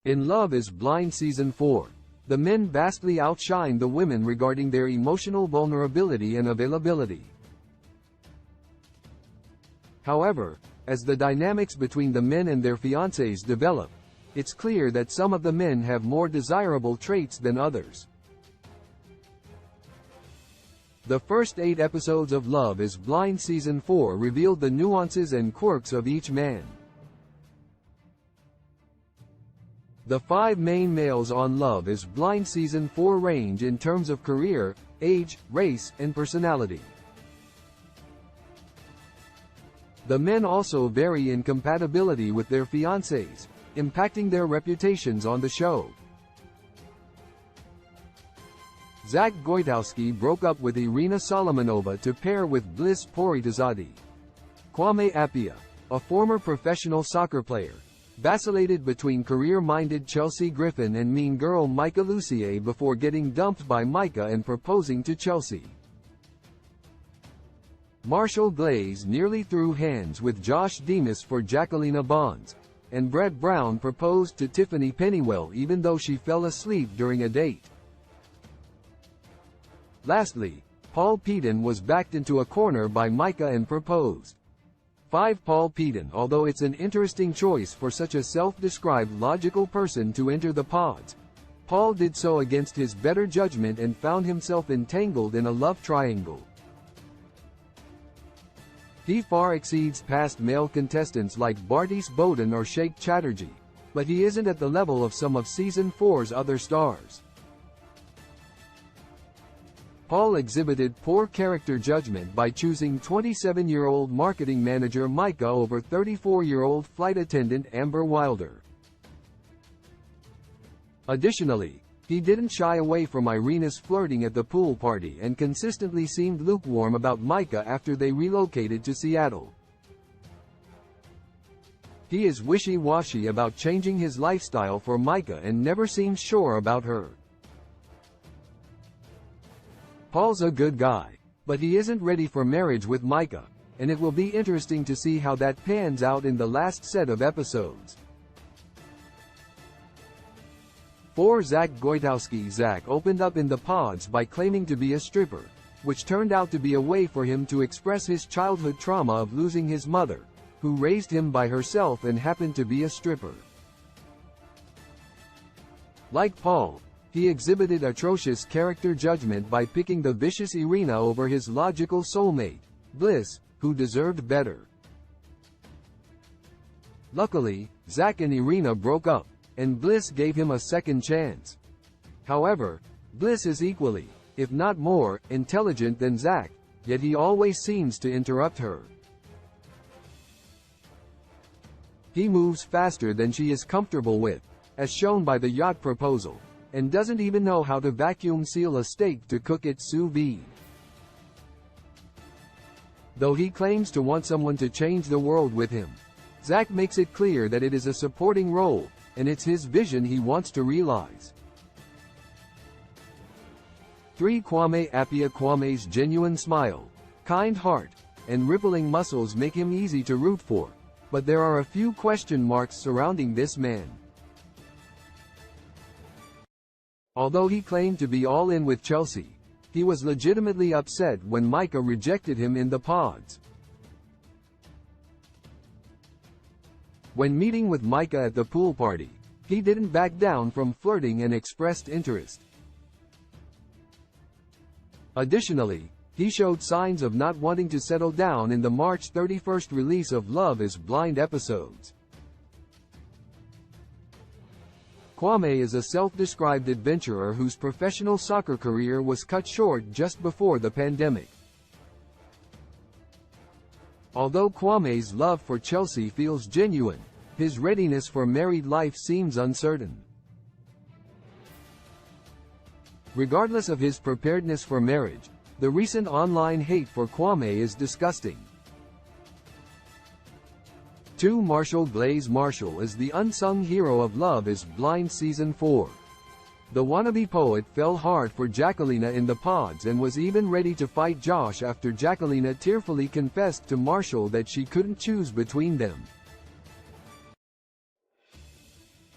In Love is Blind Season 4, the men vastly outshine the women regarding their emotional vulnerability and availability. However, as the dynamics between the men and their fiancés develop, it's clear that some of the men have more desirable traits than others. The first 8 episodes of Love is Blind Season 4 revealed the nuances and quirks of each man. The 5 main males on Love is Blind Season 4 range in terms of career, age, race, and personality. The men also vary in compatibility with their fiancés, impacting their reputations on the show. Zach Goitowski broke up with Irina Solomonova to pair with Bliss Poritazadi. Kwame Appiah, a former professional soccer player, vacillated between career-minded Chelsea Griffin and mean girl Micah Lucier before getting dumped by Micah and proposing to Chelsea. Marshall Glaze nearly threw hands with Josh Demas for Jacquelina Bonds, and Brett Brown proposed to Tiffany Pennywell even though she fell asleep during a date. Lastly, Paul Peden was backed into a corner by Micah and proposed. 5 Paul Peden. Although it's an interesting choice for such a self-described logical person to enter the pods, Paul did so against his better judgment and found himself entangled in a love triangle. He far exceeds past male contestants like Bartis Bowden or Sheikh Chatterjee, but he isn't at the level of some of Season 4's other stars. Paul exhibited poor character judgment by choosing 27-year-old marketing manager Micah over 34-year-old flight attendant Amber Wilder. Additionally, he didn't shy away from Irina's flirting at the pool party and consistently seemed lukewarm about Micah after they relocated to Seattle. He is wishy-washy about changing his lifestyle for Micah and never seems sure about her. Paul's a good guy, but he isn't ready for marriage with Micah, and it will be interesting to see how that pans out in the last set of episodes. For Zach Goitowski, Zach opened up in the pods by claiming to be a stripper, which turned out to be a way for him to express his childhood trauma of losing his mother, who raised him by herself and happened to be a stripper. Like Paul, he exhibited atrocious character judgment by picking the vicious Irina over his logical soulmate, Bliss, who deserved better. Luckily, Zach and Irina broke up, and Bliss gave him a second chance. However, Bliss is equally, if not more, intelligent than Zach, yet he always seems to interrupt her. He moves faster than she is comfortable with, as shown by the yacht proposal, and doesn't even know how to vacuum seal a steak to cook it sous vide. Though he claims to want someone to change the world with him, Zach makes it clear that it is a supporting role, and it's his vision he wants to realize. 3 Kwame Appiah. Kwame's genuine smile, kind heart, and rippling muscles make him easy to root for, but there are a few question marks surrounding this man. Although he claimed to be all in with Chelsea, he was legitimately upset when Micah rejected him in the pods. When meeting with Micah at the pool party, he didn't back down from flirting and expressed interest. Additionally, he showed signs of not wanting to settle down in the March 31st release of Love is Blind episodes. Kwame is a self-described adventurer whose professional soccer career was cut short just before the pandemic. Although Kwame's love for Chelsea feels genuine, his readiness for married life seems uncertain. Regardless of his preparedness for marriage, the recent online hate for Kwame is disgusting. 2 Marshall Glaze. Marshall is the unsung hero of Love is Blind Season 4. The wannabe poet fell hard for Jacquelina in the pods and was even ready to fight Josh after Jacquelina tearfully confessed to Marshall that she couldn't choose between them.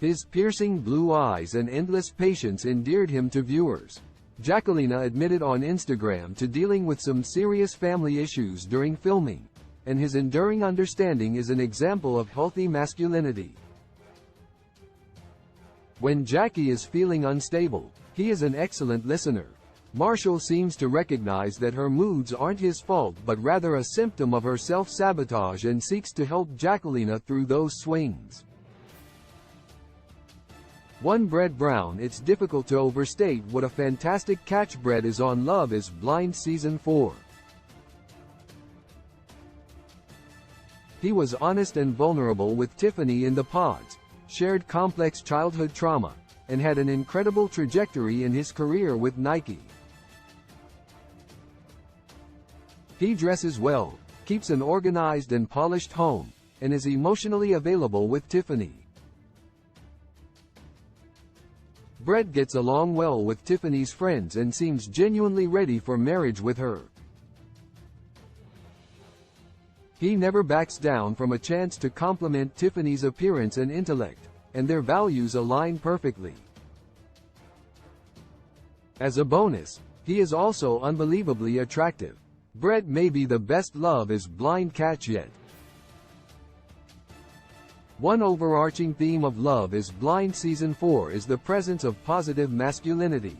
His piercing blue eyes and endless patience endeared him to viewers. Jacquelina admitted on Instagram to dealing with some serious family issues during filming, and his enduring understanding is an example of healthy masculinity. When Jackie is feeling unstable, he is an excellent listener. Marshall seems to recognize that her moods aren't his fault but rather a symptom of her self-sabotage and seeks to help Jacquelina through those swings. One Brett Brown. It's difficult to overstate what a fantastic catch Brett is on Love is Blind Season 4. He was honest and vulnerable with Tiffany in the pods, shared complex childhood trauma, and had an incredible trajectory in his career with Nike. He dresses well, keeps an organized and polished home, and is emotionally available with Tiffany. Brett gets along well with Tiffany's friends and seems genuinely ready for marriage with her. He never backs down from a chance to compliment Tiffany's appearance and intellect, and their values align perfectly. As a bonus, he is also unbelievably attractive. Brett may be the best Love is Blind catch yet. One overarching theme of Love is Blind Season 4 is the presence of positive masculinity.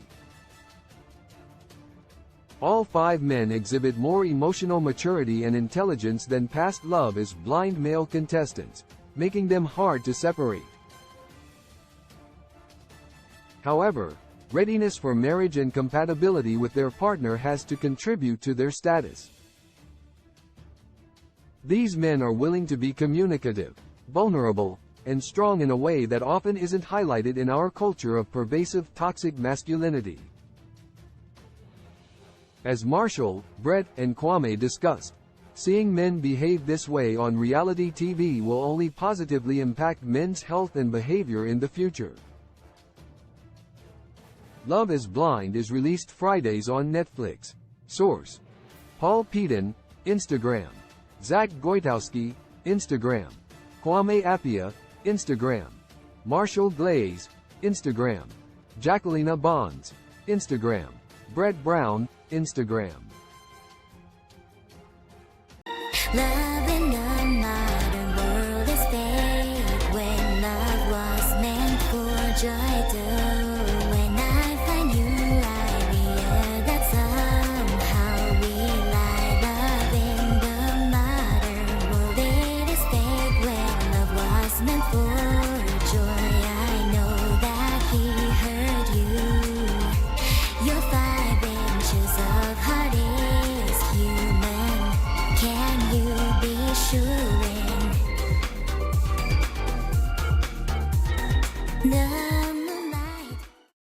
All 5 men exhibit more emotional maturity and intelligence than past Love is Blind male contestants, making them hard to separate. However, readiness for marriage and compatibility with their partner has to contribute to their status. These men are willing to be communicative, vulnerable, and strong in a way that often isn't highlighted in our culture of pervasive toxic masculinity. As Marshall, Brett, and Kwame discussed, seeing men behave this way on reality TV will only positively impact men's health and behavior in the future. Love is Blind is released Fridays on Netflix. Source: Paul Peden, Instagram. Zach Goitowski, Instagram. Kwame Appiah, Instagram. Marshall Glaze, Instagram. Jacquelina Bonds, Instagram. Brett Brown, Instagram. Love in a modern world is fake when love was meant for joy too. When I find you, I realize that somehow we lie. Love in the modern world, it is fake when love was meant for joy. I know that he hurt you. Your 5 inches of heart is human. Can you be sure? No.